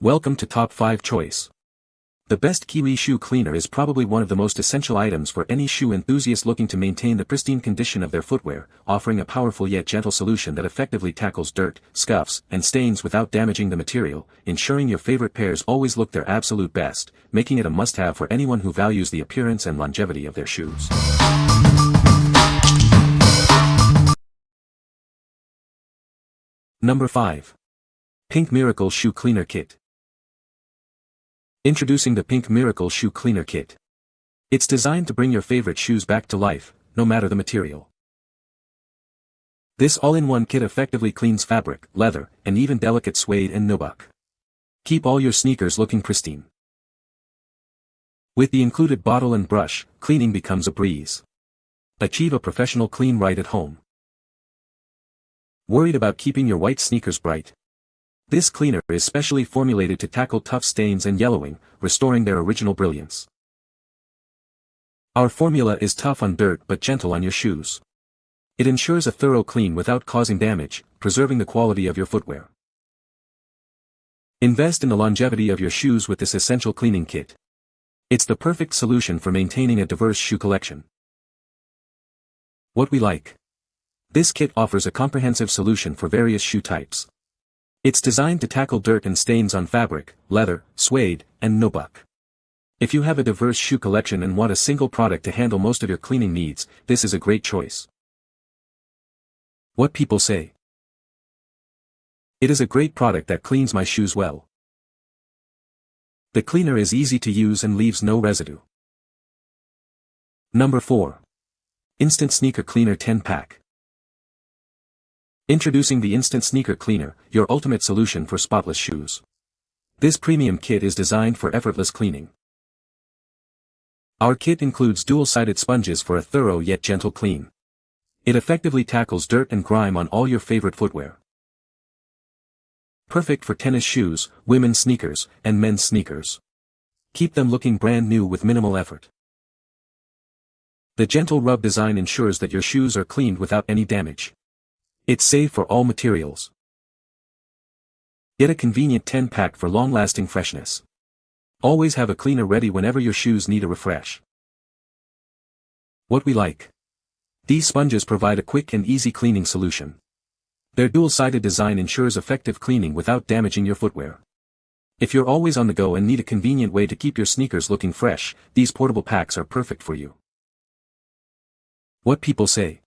Welcome to Top 5 Choice. The best Kiwi Shoe Cleaner is probably one of the most essential items for any shoe enthusiast looking to maintain the pristine condition of their footwear, offering a powerful yet gentle solution that effectively tackles dirt, scuffs, and stains without damaging the material, ensuring your favorite pairs always look their absolute best, making it a must-have for anyone who values the appearance and longevity of their shoes. Number 5. Pink Miracle Shoe Cleaner Kit. Introducing the Pink Miracle Shoe Cleaner Kit. It's designed to bring your favorite shoes back to life, no matter the material. This all-in-one kit effectively cleans fabric, leather, and even delicate suede and nubuck. Keep all your sneakers looking pristine. With the included bottle and brush, cleaning becomes a breeze. Achieve a professional clean right at home. Worried about keeping your white sneakers bright? This cleaner is specially formulated to tackle tough stains and yellowing, restoring their original brilliance. Our formula is tough on dirt but gentle on your shoes. It ensures a thorough clean without causing damage, preserving the quality of your footwear. Invest in the longevity of your shoes with this essential cleaning kit. It's the perfect solution for maintaining a diverse shoe collection. What we like. This kit offers a comprehensive solution for various shoe types. It's designed to tackle dirt and stains on fabric, leather, suede, and nubuck. If you have a diverse shoe collection and want a single product to handle most of your cleaning needs, this is a great choice. What people say. It is a great product that cleans my shoes well. The cleaner is easy to use and leaves no residue. Number 4. Instant Sneaker Cleaner 10-Pack. Introducing the Instant Sneaker Cleaner, your ultimate solution for spotless shoes. This premium kit is designed for effortless cleaning. Our kit includes dual-sided sponges for a thorough yet gentle clean. It effectively tackles dirt and grime on all your favorite footwear. Perfect for tennis shoes, women's sneakers, and men's sneakers. Keep them looking brand new with minimal effort. The gentle rub design ensures that your shoes are cleaned without any damage. It's safe for all materials. Get a convenient 10-pack for long-lasting freshness. Always have a cleaner ready whenever your shoes need a refresh. What we like. These sponges provide a quick and easy cleaning solution. Their dual-sided design ensures effective cleaning without damaging your footwear. If you're always on the go and need a convenient way to keep your sneakers looking fresh, these portable packs are perfect for you. What people say.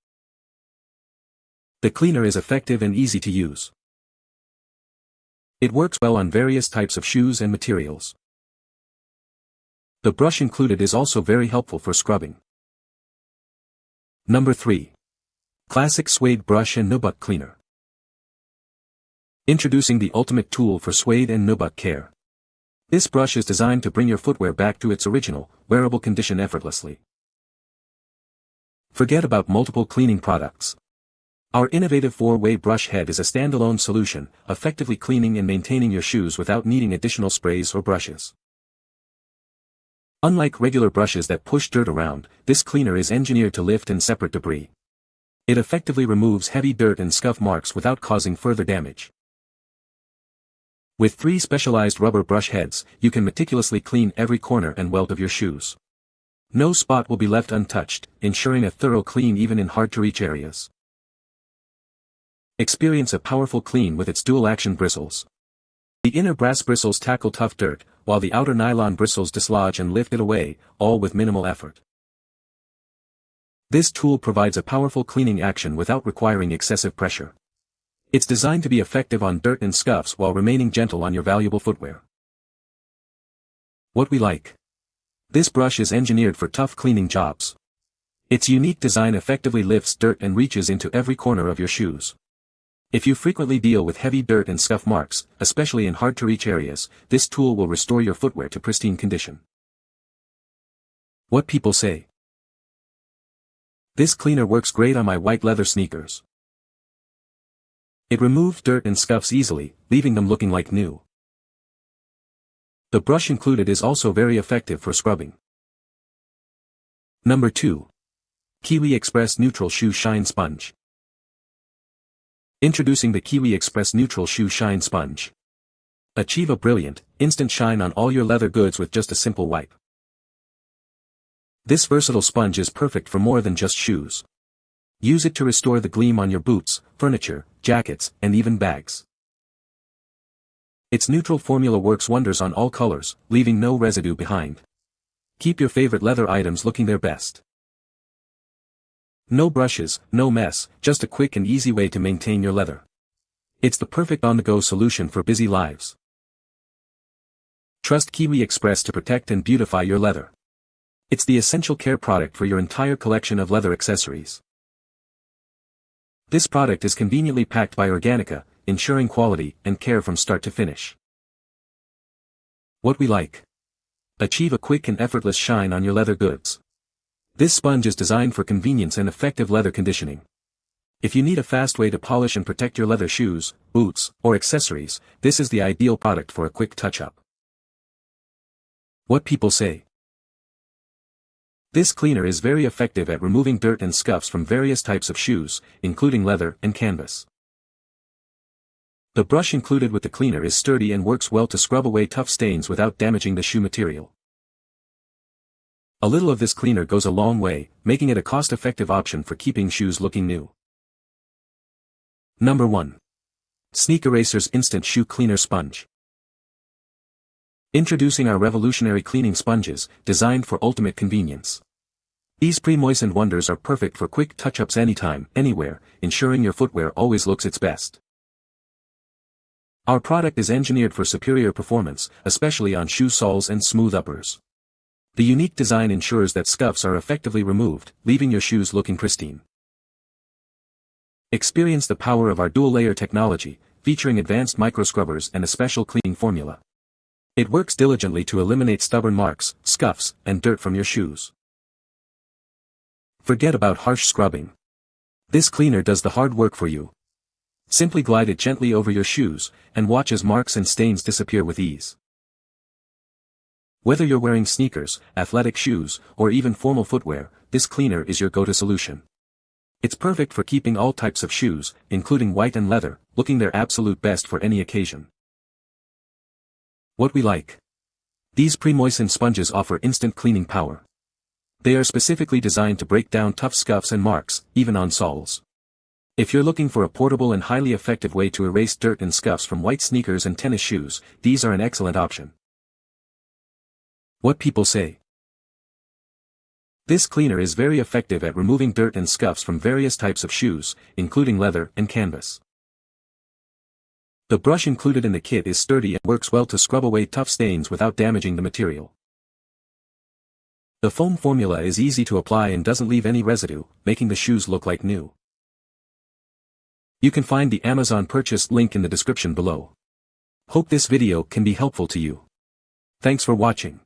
The cleaner is effective and easy to use. It works well on various types of shoes and materials. The brush included is also very helpful for scrubbing. Number 3. Classic Suede Brush and Nubuck Cleaner. Introducing the ultimate tool for suede and nubuck care. This brush is designed to bring your footwear back to its original, wearable condition effortlessly. Forget about multiple cleaning products. Our innovative 4-way brush head is a standalone solution, effectively cleaning and maintaining your shoes without needing additional sprays or brushes. Unlike regular brushes that push dirt around, this cleaner is engineered to lift and separate debris. It effectively removes heavy dirt and scuff marks without causing further damage. With 3 specialized rubber brush heads, you can meticulously clean every corner and welt of your shoes. No spot will be left untouched, ensuring a thorough clean even in hard-to-reach areas. Experience a powerful clean with its dual-action bristles. The inner brass bristles tackle tough dirt, while the outer nylon bristles dislodge and lift it away, all with minimal effort. This tool provides a powerful cleaning action without requiring excessive pressure. It's designed to be effective on dirt and scuffs while remaining gentle on your valuable footwear. What we like. This brush is engineered for tough cleaning jobs. Its unique design effectively lifts dirt and reaches into every corner of your shoes. If you frequently deal with heavy dirt and scuff marks, especially in hard-to-reach areas, this tool will restore your footwear to pristine condition. What people say. This cleaner works great on my white leather sneakers. It removed dirt and scuffs easily, leaving them looking like new. The brush included is also very effective for scrubbing. Number 2. Kiwi Express Neutral Shoe Shine Sponge. Introducing the Kiwi Express Neutral Shoe Shine Sponge. Achieve a brilliant, instant shine on all your leather goods with just a simple wipe. This versatile sponge is perfect for more than just shoes. Use it to restore the gleam on your boots, furniture, jackets, and even bags. Its neutral formula works wonders on all colors, leaving no residue behind. Keep your favorite leather items looking their best. No brushes, no mess, just a quick and easy way to maintain your leather. It's the perfect on-the-go solution for busy lives. Trust Kiwi Express to protect and beautify your leather. It's the essential care product for your entire collection of leather accessories. This product is conveniently packed by Organica, ensuring quality and care from start to finish. What we like. Achieve a quick and effortless shine on your leather goods. This sponge is designed for convenience and effective leather conditioning. If you need a fast way to polish and protect your leather shoes, boots, or accessories, this is the ideal product for a quick touch-up. What people say. This cleaner is very effective at removing dirt and scuffs from various types of shoes, including leather and canvas. The brush included with the cleaner is sturdy and works well to scrub away tough stains without damaging the shoe material. A little of this cleaner goes a long way, making it a cost-effective option for keeping shoes looking new. Number 1. SneakERASERS Instant Shoe Cleaner Sponge. Introducing our revolutionary cleaning sponges, designed for ultimate convenience. These pre-moistened wonders are perfect for quick touch-ups anytime, anywhere, ensuring your footwear always looks its best. Our product is engineered for superior performance, especially on shoe soles and smooth uppers. The unique design ensures that scuffs are effectively removed, leaving your shoes looking pristine. Experience the power of our dual-layer technology, featuring advanced microscrubbers and a special cleaning formula. It works diligently to eliminate stubborn marks, scuffs, and dirt from your shoes. Forget about harsh scrubbing. This cleaner does the hard work for you. Simply glide it gently over your shoes, and watch as marks and stains disappear with ease. Whether you're wearing sneakers, athletic shoes, or even formal footwear, this cleaner is your go-to solution. It's perfect for keeping all types of shoes, including white and leather, looking their absolute best for any occasion. What we like. These pre-moistened sponges offer instant cleaning power. They are specifically designed to break down tough scuffs and marks, even on soles. If you're looking for a portable and highly effective way to erase dirt and scuffs from white sneakers and tennis shoes, these are an excellent option. What people say. This cleaner is very effective at removing dirt and scuffs from various types of shoes, including leather and canvas. The brush included in the kit is sturdy and works well to scrub away tough stains without damaging the material. The foam formula is easy to apply and doesn't leave any residue, making the shoes look like new. You can find the Amazon purchase link in the description below. Hope this video can be helpful to you. Thanks for watching.